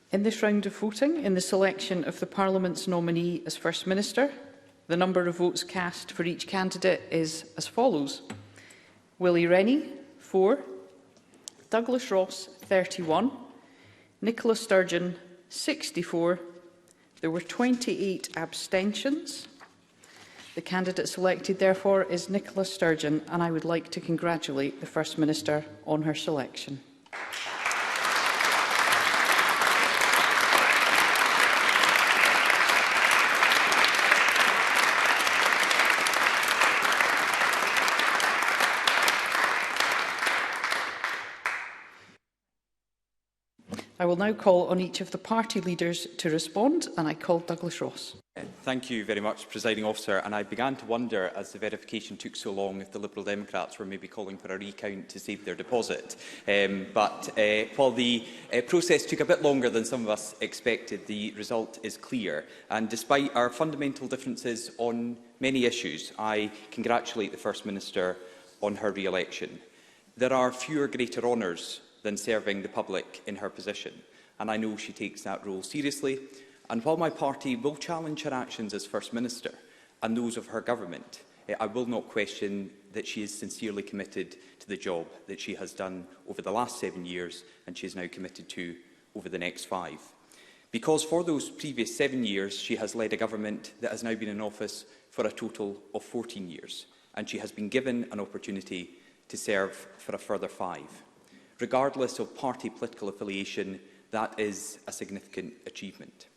In this round of voting, in the selection of the Parliament's nominee as First Minister, the number of votes cast for each candidate is as follows. Willie Rennie, 4. Douglas Ross, 31. Nicola Sturgeon, 64. There were 28 abstentions. The candidate selected, therefore, is Nicola Sturgeon, and I would like to congratulate the First Minister on her selection. I will now call on each of the party leaders to respond, and I call Douglas Ross. Thank you very much, Presiding Officer. And I began to wonder, as the verification took so long, if the Liberal Democrats were maybe calling for a recount to save their deposit. While the process took a bit longer than some of us expected, the result is clear. And despite our fundamental differences on many issues, I congratulate the First Minister on her re-election. There are fewer greater honours than serving the public in her position, and I know she takes that role seriously. And while my party will challenge her actions as First Minister and those of her government, I will not question that she is sincerely committed to the job that she has done over the last 7 years and she is now committed to over the next 5. Because for those previous 7 years, she has led a government that has now been in office for a total of 14 years, and she has been given an opportunity to serve for a further 5. Regardless of party political affiliation, that is a significant achievement.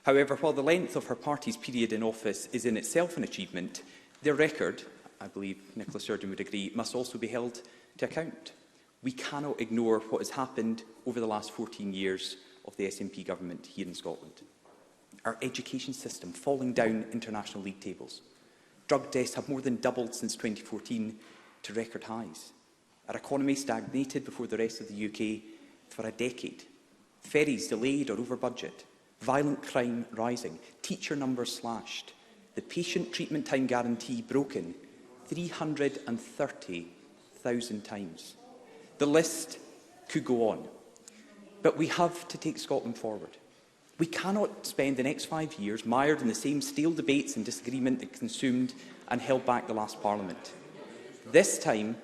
However, while the length of her party's period in office is in itself an achievement, their record, I believe Nicola Sturgeon would agree, must also be held to account. We cannot ignore what has happened over the last 14 years of the SNP government here in Scotland. Our education system falling down international league tables. Drug deaths have more than doubled since 2014 to record highs. Our economy stagnated before the rest of the UK for a decade. Ferries delayed or over budget. Violent crime rising. Teacher numbers slashed. The patient treatment time guarantee broken 330,000 times. The list could go on. But we have to take Scotland forward. We cannot spend the next 5 years mired in the same stale debates and disagreement that consumed and held back the last Parliament. This time,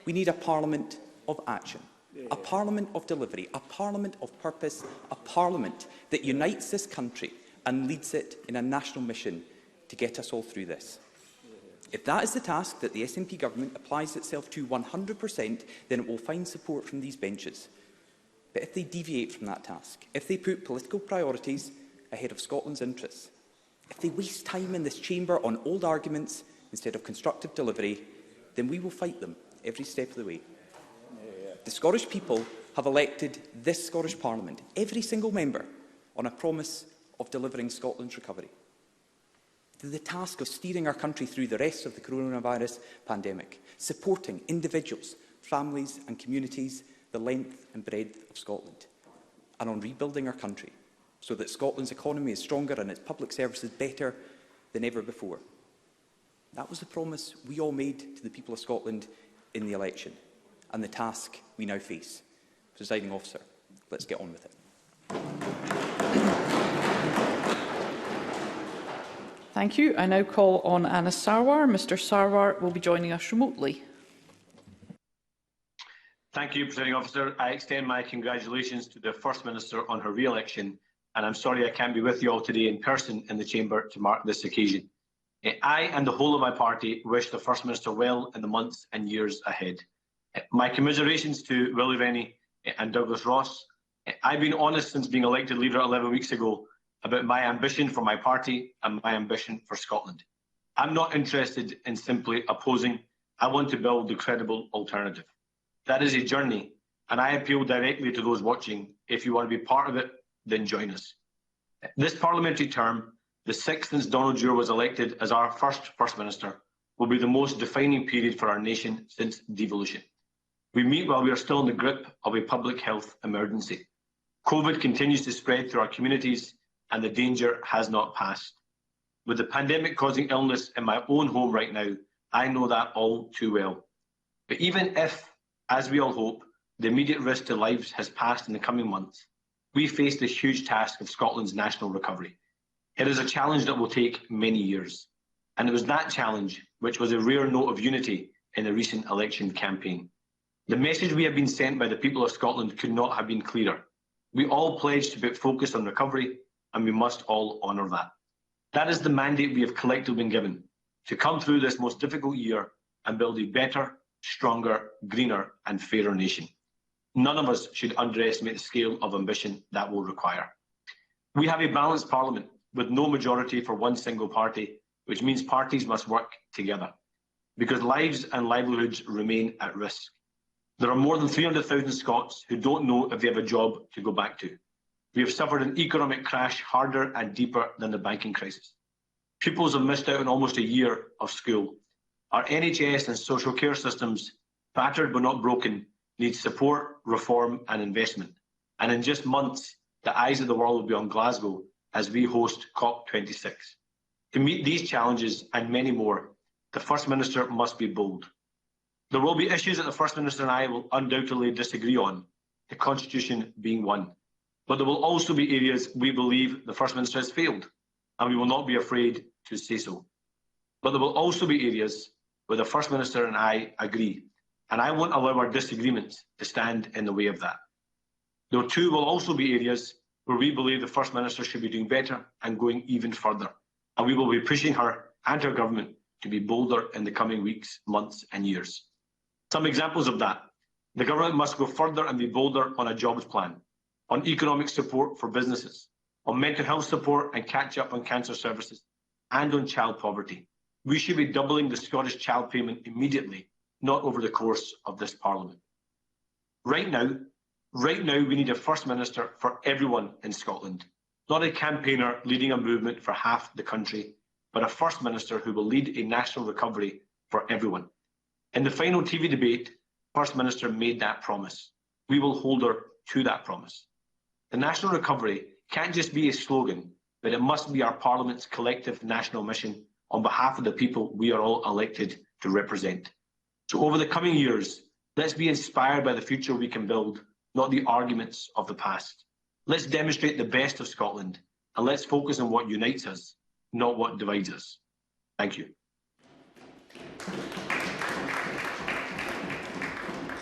we need a Parliament of action, a Parliament of delivery, a Parliament of purpose, a Parliament that unites this country and leads it in a national mission to get us all through this. If that is the task that the SNP government applies itself to 100%, then it will find support from these benches. But if they deviate from that task, if they put political priorities ahead of Scotland's interests, if they waste time in this chamber on old arguments instead of constructive delivery, then we will fight them every step of the way. The Scottish people have elected this Scottish Parliament, every single member, on a promise of delivering Scotland's recovery. The task of steering our country through the rest of the coronavirus pandemic, supporting individuals, families and communities the length and breadth of Scotland, and on rebuilding our country so that Scotland's economy is stronger and its public services better than ever before. That was the promise we all made to the people of Scotland in the election, and the task we now face. Presiding Officer, let's get on with it. Thank you. I now call on Anna Sarwar. Mr Sarwar will be joining us remotely. Thank you, Presiding Officer. I extend my congratulations to the First Minister on her re-election, and I'm sorry I can't be with you all today in person in the Chamber to mark this occasion. I and the whole of my party wish the First Minister well in the months and years ahead. My commiserations to Willie Rennie and Douglas Ross. I've been honest since being elected leader 11 weeks ago about my ambition for my party and my ambition for Scotland. I'm not interested in simply opposing. I want to build the credible alternative. That is a journey, and I appeal directly to those watching. If you want to be part of it, then join us. This parliamentary term, the 6th since Donald Dewar was elected as our First Minister, will be the most defining period for our nation since devolution. We meet while we are still in the grip of a public health emergency. COVID continues to spread through our communities, and the danger has not passed. With the pandemic causing illness in my own home right now, I know that all too well. But even if, as we all hope, the immediate risk to lives has passed in the coming months, we face the huge task of Scotland's national recovery. It is a challenge that will take many years, and it was that challenge which was a rare note of unity in the recent election campaign. The message we have been sent by the people of Scotland could not have been clearer. We all pledged to put focus on recovery, and we must all honour that. That is the mandate we have collectively been given, to come through this most difficult year and build a better, stronger, greener and fairer nation. None of us should underestimate the scale of ambition that will require. We have a balanced parliament with no majority for one single party, which means parties must work together, because lives and livelihoods remain at risk. There are more than 300,000 Scots who don't know if they have a job to go back to. We have suffered an economic crash harder and deeper than the banking crisis. Pupils have missed out on almost a year of school. Our NHS and social care systems, battered but not broken, need support, reform and investment. And in just months, the eyes of the world will be on Glasgow as we host COP26. To meet these challenges and many more, the First Minister must be bold. There will be issues that the First Minister and I will undoubtedly disagree on, the Constitution being one. But there will also be areas we believe the First Minister has failed, and we will not be afraid to say so. But there will also be areas where the First Minister and I agree, and I won't allow our disagreements to stand in the way of that. There too will also be areas where we believe the First Minister should be doing better and going even further, and we will be pushing her and her government to be bolder in the coming weeks, months and years. Some examples of that: the government must go further and be bolder on a jobs plan, on economic support for businesses, on mental health support and catch up on cancer services, and on child poverty. We should be doubling the Scottish child payment immediately, not over the course of this Parliament. Right now, we need a First Minister for everyone in Scotland, not a campaigner leading a movement for half the country, but a First Minister who will lead a national recovery for everyone. In the final TV debate, First Minister made that promise. We will hold her to that promise. The national recovery can't just be a slogan, but it must be our Parliament's collective national mission on behalf of the people we are all elected to represent. So over the coming years, let's be inspired by the future we can build, not the arguments of the past. Let's demonstrate the best of Scotland, and let's focus on what unites us, not what divides us. Thank you.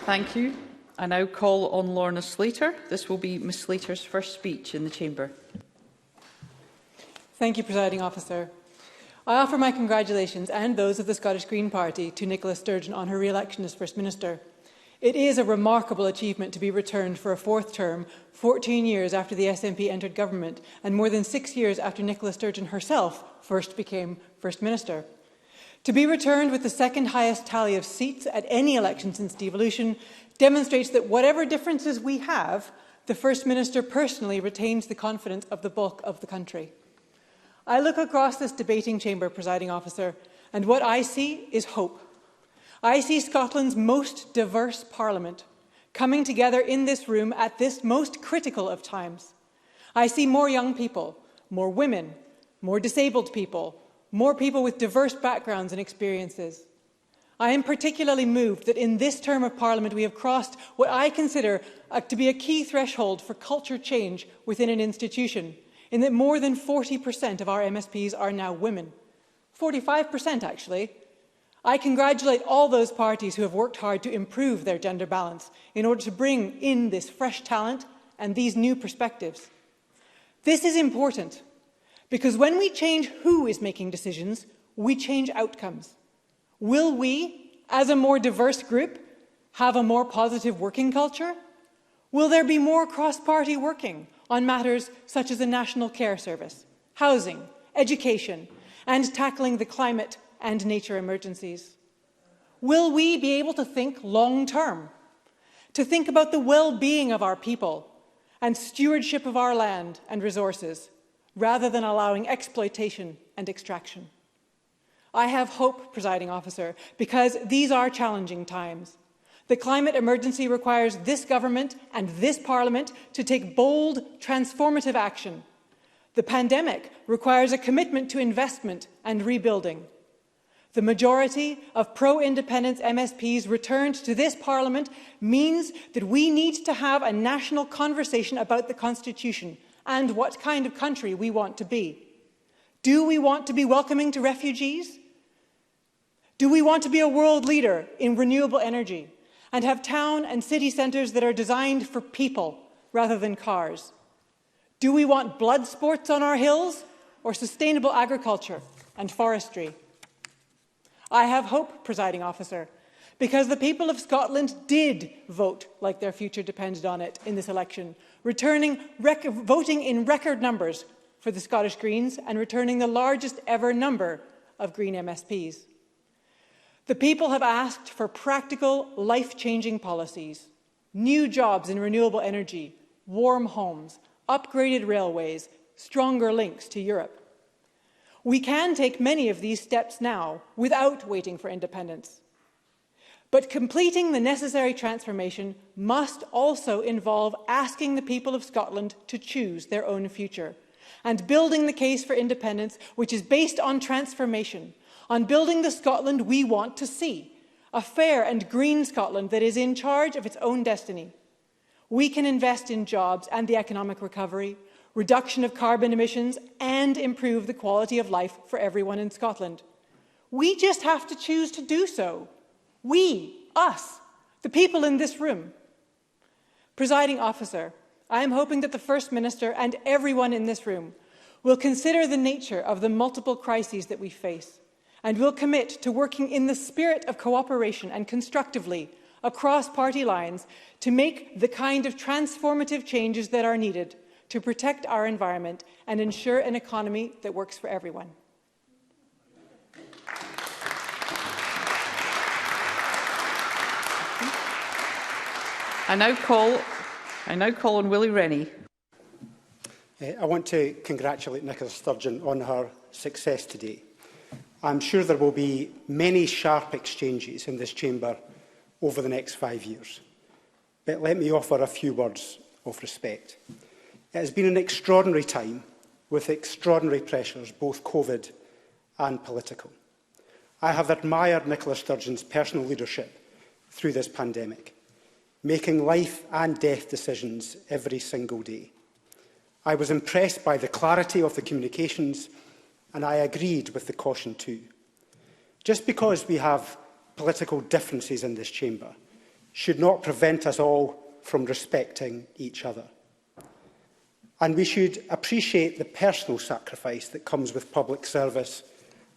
Thank you. I now call on Lorna Slater. This will be Ms Slater's first speech in the Chamber. Thank you, Presiding Officer. I offer my congratulations and those of the Scottish Green Party to Nicola Sturgeon on her re-election as First Minister. It is a remarkable achievement to be returned for a fourth term, 14 years after the SNP entered government and more than 6 years after Nicola Sturgeon herself first became First Minister. To be returned with the second highest tally of seats at any election since devolution demonstrates that whatever differences we have, the First Minister personally retains the confidence of the bulk of the country. I look across this debating chamber, Presiding Officer, and what I see is hope. I see Scotland's most diverse Parliament coming together in this room at this most critical of times. I see more young people, more women, more disabled people, more people with diverse backgrounds and experiences. I am particularly moved that in this term of Parliament we have crossed what I consider to be a key threshold for culture change within an institution, in that more than 40% of our MSPs are now women. 45% actually. I congratulate all those parties who have worked hard to improve their gender balance in order to bring in this fresh talent and these new perspectives. This is important because when we change who is making decisions, we change outcomes. Will we, as a more diverse group, have a more positive working culture? Will there be more cross-party working on matters such as the National Care Service, housing, education, and tackling the climate and nature emergencies? Will we be able to think long-term, to think about the well-being of our people and stewardship of our land and resources, rather than allowing exploitation and extraction? I have hope, Presiding Officer, because these are challenging times. The climate emergency requires this government and this Parliament to take bold, transformative action. The pandemic requires a commitment to investment and rebuilding. The majority of pro-independence MSPs returned to this Parliament means that we need to have a national conversation about the Constitution and what kind of country we want to be. Do we want to be welcoming to refugees? Do we want to be a world leader in renewable energy and have town and city centres that are designed for people rather than cars? Do we want blood sports on our hills or sustainable agriculture and forestry? I have hope, Presiding Officer, because the people of Scotland did vote like their future depended on it in this election, voting in record numbers for the Scottish Greens and returning the largest ever number of Green MSPs. The people have asked for practical, life-changing policies, new jobs in renewable energy, warm homes, upgraded railways, stronger links to Europe. We can take many of these steps now without waiting for independence. But completing the necessary transformation must also involve asking the people of Scotland to choose their own future and building the case for independence, which is based on transformation, on building the Scotland we want to see, a fair and green Scotland that is in charge of its own destiny. We can invest in jobs and the economic recovery, reduction of carbon emissions, and improve the quality of life for everyone in Scotland. We just have to choose to do so. We, us, the people in this room. Presiding Officer, I am hoping that the First Minister and everyone in this room will consider the nature of the multiple crises that we face and will commit to working in the spirit of cooperation and constructively across party lines to make the kind of transformative changes that are needed to protect our environment and ensure an economy that works for everyone. I now call on Willie Rennie. I want to congratulate Nicola Sturgeon on her success today. I'm sure there will be many sharp exchanges in this chamber over the next 5 years. But let me offer a few words of respect. It has been an extraordinary time with extraordinary pressures, both COVID and political. I have admired Nicola Sturgeon's personal leadership through this pandemic, making life and death decisions every single day. I was impressed by the clarity of the communications, and I agreed with the caution too. Just because we have political differences in this chamber should not prevent us all from respecting each other. And we should appreciate the personal sacrifice that comes with public service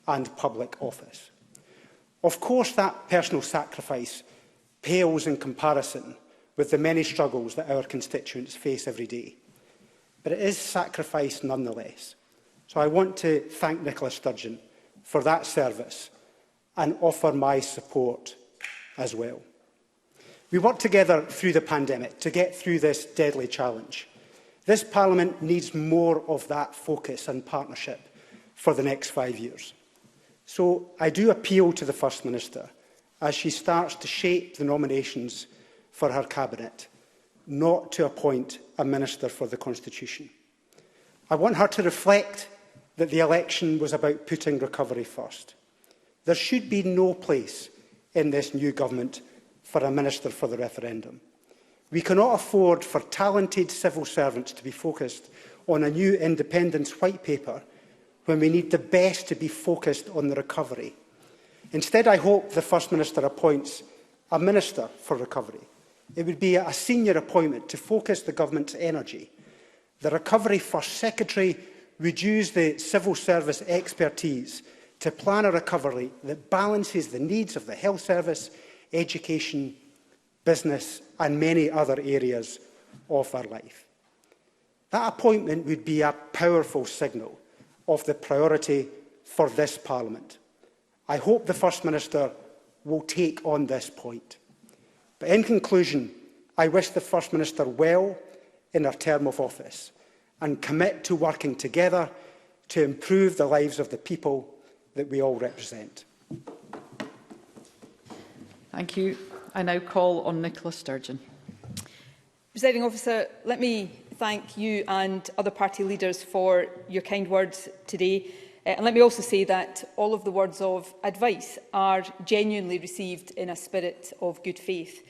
and public office. Of course, that personal sacrifice pales in comparison with the many struggles that our constituents face every day. But it is sacrifice nonetheless. So I want to thank Nicola Sturgeon for that service and offer my support as well. We worked together through the pandemic to get through this deadly challenge. This Parliament needs more of that focus and partnership for the next 5 years. So I do appeal to the First Minister as she starts to shape the nominations for her Cabinet, not to appoint a Minister for the Constitution. I want her to reflect that the election was about putting recovery first. There should be no place in this new government for a Minister for the referendum. We cannot afford for talented civil servants to be focused on a new independence white paper when we need the best to be focused on the recovery. Instead, I hope the First Minister appoints a Minister for Recovery. It would be a senior appointment to focus the government's energy. The Recovery First Secretary would use the civil service expertise to plan a recovery that balances the needs of the health service, education, business and many other areas of our life. That appointment would be a powerful signal of the priority for this Parliament. I hope the First Minister will take on this point. But in conclusion, I wish the First Minister well in her term of office and commit to working together to improve the lives of the people that we all represent. Thank you. I now call on Nicola Sturgeon. Presiding Officer, let me thank you and other party leaders for your kind words today. And let me also say that all of the words of advice are genuinely received in a spirit of good faith.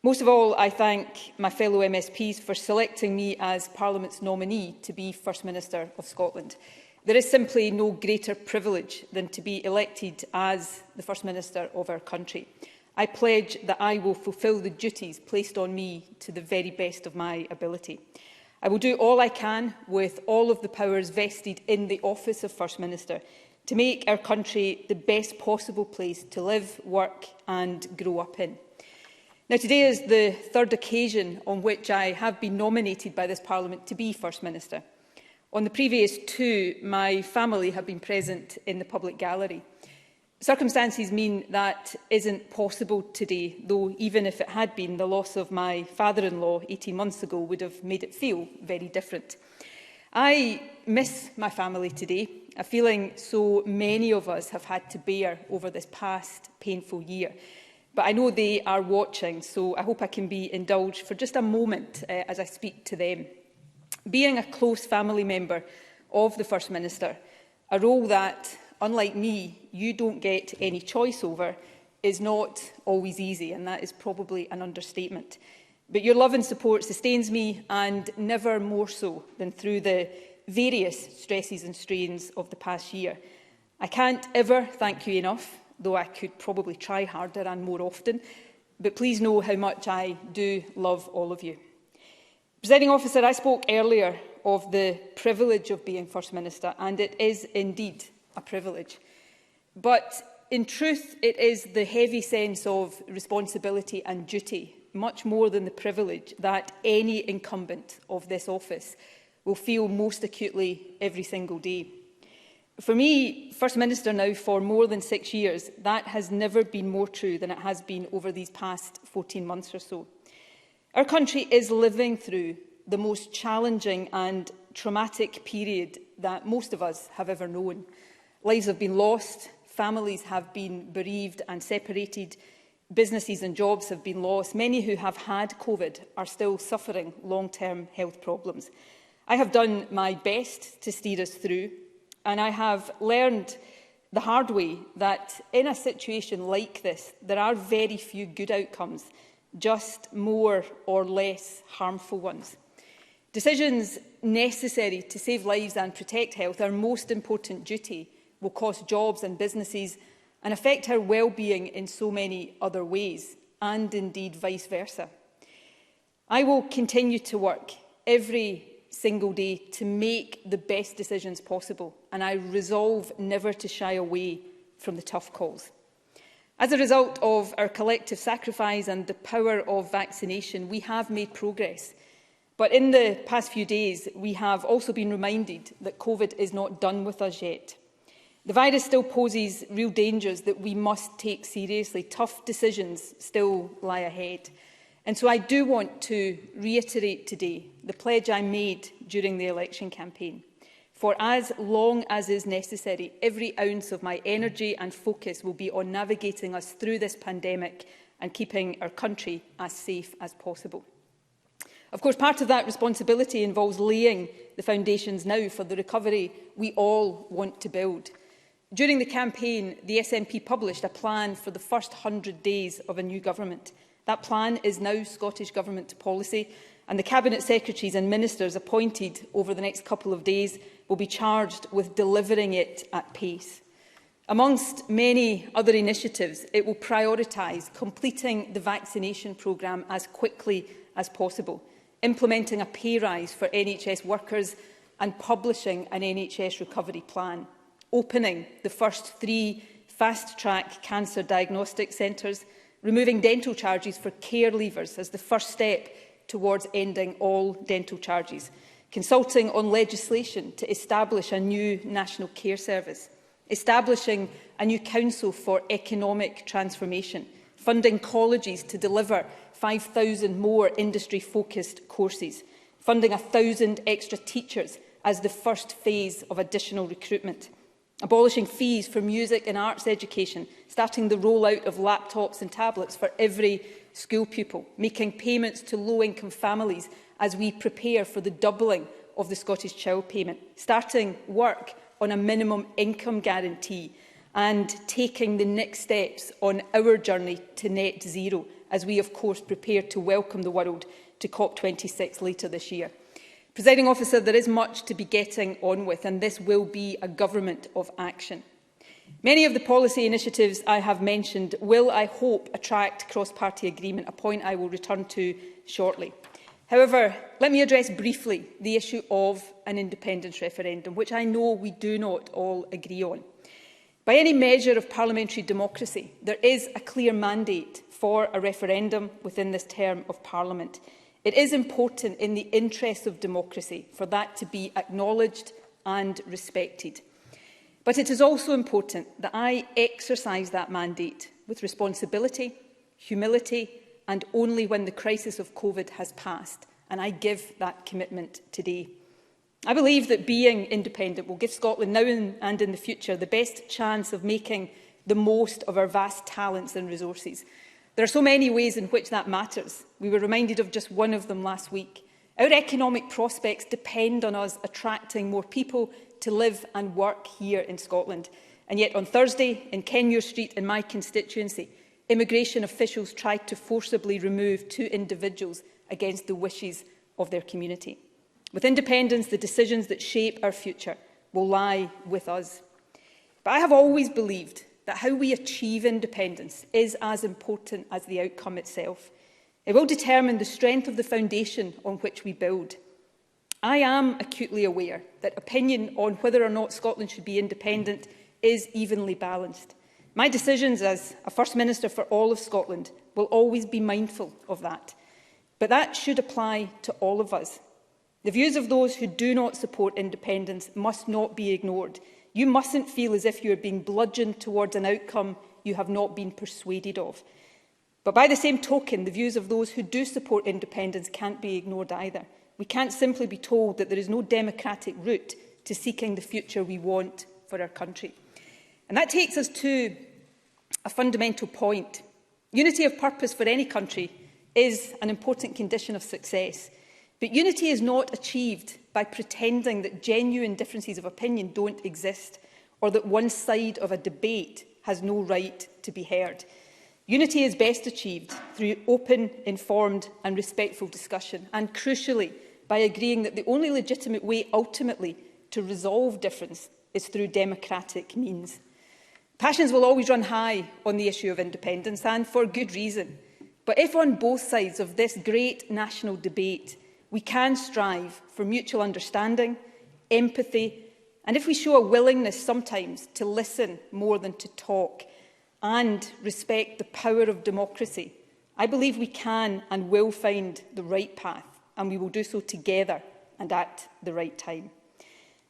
Most of all, I thank my fellow MSPs for selecting me as Parliament's nominee to be First Minister of Scotland. There is simply no greater privilege than to be elected as the First Minister of our country. I pledge that I will fulfil the duties placed on me to the very best of my ability. I will do all I can with all of the powers vested in the office of First Minister to make our country the best possible place to live, work and grow up in. Now, today is the third occasion on which I have been nominated by this Parliament to be First Minister. On the previous two, my family have been present in the public gallery. Circumstances mean that isn't possible today, though even if it had been, the loss of my father-in-law 18 months ago would have made it feel very different. I miss my family today, a feeling so many of us have had to bear over this past painful year. But I know they are watching, so I hope I can be indulged for just a moment as I speak to them. Being a close family member of the First Minister, a role that, unlike me, you don't get any choice over, is not always easy, and that is probably an understatement. But your love and support sustains me, and never more so than through the various stresses and strains of the past year. I can't ever thank you enough, though I could probably try harder and more often, but please know how much I do love all of you. Presiding Officer, I spoke earlier of the privilege of being First Minister, and it is indeed a privilege. But in truth, it is the heavy sense of responsibility and duty, much more than the privilege, that any incumbent of this office will feel most acutely every single day. For me, First Minister now for more than 6 years, that has never been more true than it has been over these past 14 months or so. Our country is living through the most challenging and traumatic period that most of us have ever known. Lives have been lost, families have been bereaved and separated, businesses and jobs have been lost. Many who have had COVID are still suffering long-term health problems. I have done my best to steer us through, and I have learned the hard way that in a situation like this, there are very few good outcomes, just more or less harmful ones. Decisions necessary to save lives and protect health, our most important duty, will cost jobs and businesses and affect our well-being in so many other ways, and indeed vice versa. I will continue to work every single day to make the best decisions possible, and I resolve never to shy away from the tough calls. As a result of our collective sacrifice and the power of vaccination, we have made progress. But in the past few days, we have also been reminded that COVID is not done with us yet. The virus still poses real dangers that we must take seriously. Tough decisions still lie ahead. And so I do want to reiterate today the pledge I made during the election campaign. For as long as is necessary, every ounce of my energy and focus will be on navigating us through this pandemic and keeping our country as safe as possible. Of course, part of that responsibility involves laying the foundations now for the recovery we all want to build. During the campaign, the SNP published a plan for the first 100 days of a new government. That plan is now Scottish Government policy, and the Cabinet Secretaries and Ministers appointed over the next couple of days will be charged with delivering it at pace. Amongst many other initiatives, it will prioritise completing the vaccination programme as quickly as possible, implementing a pay rise for NHS workers and publishing an NHS recovery plan, opening the first 3 fast-track cancer diagnostic centres, removing dental charges for care leavers as the first step towards ending all dental charges, consulting on legislation to establish a new national care service, establishing a new council for economic transformation, funding colleges to deliver 5,000 more industry-focused courses, funding 1,000 extra teachers as the first phase of additional recruitment, abolishing fees for music and arts education, starting the rollout of laptops and tablets for every school pupil, making payments to low-income families as we prepare for the doubling of the Scottish Child Payment, starting work on a minimum income guarantee and taking the next steps on our journey to net zero, as we, of course, prepare to welcome the world to COP26 later this year. Presiding Officer, there is much to be getting on with, and this will be a government of action. Many of the policy initiatives I have mentioned will, I hope, attract cross-party agreement, a point I will return to shortly. However, let me address briefly the issue of an independence referendum, which I know we do not all agree on. By any measure of parliamentary democracy, there is a clear mandate for a referendum within this term of Parliament. It is important in the interests of democracy for that to be acknowledged and respected. But it is also important that I exercise that mandate with responsibility, humility, and only when the crisis of COVID has passed, and I give that commitment today. I believe that being independent will give Scotland now and in the future the best chance of making the most of our vast talents and resources. There are so many ways in which that matters. We were reminded of just one of them last week. Our economic prospects depend on us attracting more people to live and work here in Scotland. And yet on Thursday, in Kenmure Street in my constituency, immigration officials tried to forcibly remove 2 individuals against the wishes of their community. With independence, the decisions that shape our future will lie with us. But I have always believed that how we achieve independence is as important as the outcome itself. It will determine the strength of the foundation on which we build. I am acutely aware that opinion on whether or not Scotland should be independent is evenly balanced. My decisions as a First Minister for all of Scotland will always be mindful of that. But that should apply to all of us. The views of those who do not support independence must not be ignored. You mustn't feel as if you are being bludgeoned towards an outcome you have not been persuaded of. But by the same token, the views of those who do support independence can't be ignored either. We can't simply be told that there is no democratic route to seeking the future we want for our country. And that takes us to a fundamental point. Unity of purpose for any country is an important condition of success. But unity is not achieved by pretending that genuine differences of opinion don't exist, or that one side of a debate has no right to be heard. Unity is best achieved through open, informed and respectful discussion, and crucially, by agreeing that the only legitimate way ultimately to resolve difference is through democratic means. Passions will always run high on the issue of independence, and for good reason. But if on both sides of this great national debate we can strive for mutual understanding, empathy, and if we show a willingness sometimes to listen more than to talk and respect the power of democracy, I believe we can and will find the right path, and we will do so together and at the right time.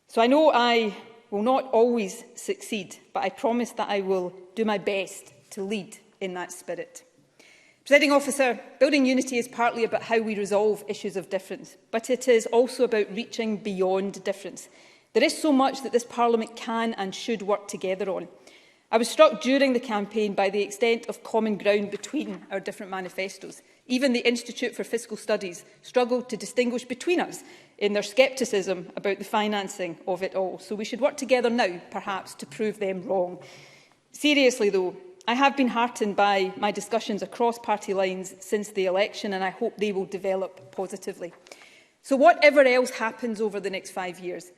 So I know I will not always succeed, but I promise that I will do my best to lead in that spirit. Presiding Officer, building unity is partly about how we resolve issues of difference, but it is also about reaching beyond difference. There is so much that this Parliament can and should work together on. I was struck during the campaign by the extent of common ground between our different manifestos. Even the Institute for Fiscal Studies struggled to distinguish between us in their scepticism about the financing of it all. So we should work together now, perhaps, to prove them wrong. Seriously, though, I have been heartened by my discussions across party lines since the election, and I hope they will develop positively. So whatever else happens over the next 5 years,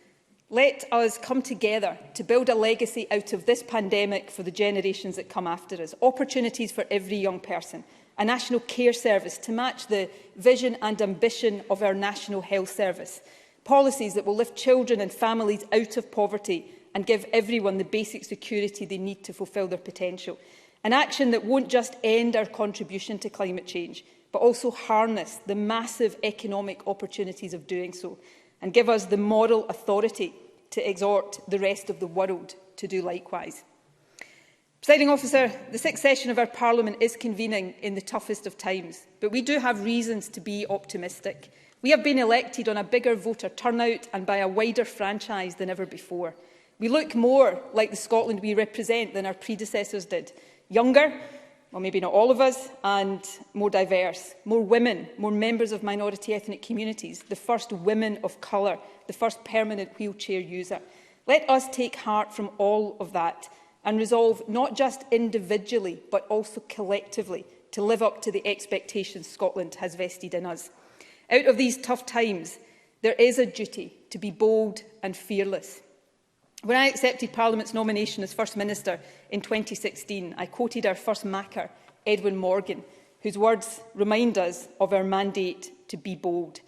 let us come together to build a legacy out of this pandemic for the generations that come after us. Opportunities for every young person, a national care service to match the vision and ambition of our National Health Service, policies that will lift children and families out of poverty and give everyone the basic security they need to fulfil their potential. An action that won't just end our contribution to climate change, but also harness the massive economic opportunities of doing so, and give us the moral authority to exhort the rest of the world to do likewise. Presiding Officer, the sixth session of our Parliament is convening in the toughest of times, but we do have reasons to be optimistic. We have been elected on a bigger voter turnout and by a wider franchise than ever before. We look more like the Scotland we represent than our predecessors did. Younger, well, maybe not all of us, and more diverse, more women, more members of minority ethnic communities, the first women of colour, the first permanent wheelchair user. Let us take heart from all of that and resolve not just individually but also collectively to live up to the expectations Scotland has vested in us. Out of these tough times, there is a duty to be bold and fearless. When I accepted Parliament's nomination as First Minister in 2016, I quoted our first Macker, Edwin Morgan, whose words remind us of our mandate to be bold.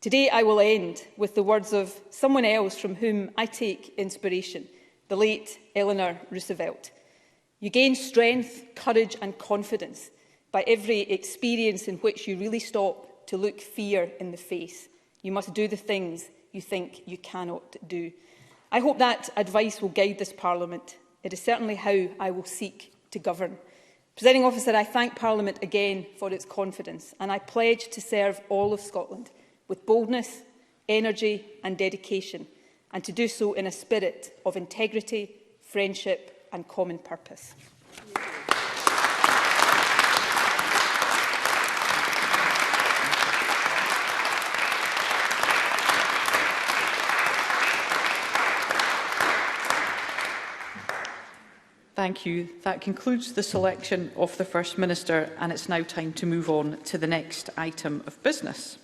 Today I will end with the words of someone else from whom I take inspiration, the late Eleanor Roosevelt. You gain strength, courage and confidence by every experience in which you really stop to look fear in the face. You must do the things you think you cannot do. I hope that advice will guide this Parliament. It is certainly how I will seek to govern. Presiding Officer, I thank Parliament again for its confidence, and I pledge to serve all of Scotland with boldness, energy and dedication, and to do so in a spirit of integrity, friendship and common purpose. Thank you. That concludes the selection of the First Minister, and it's now time to move on to the next item of business.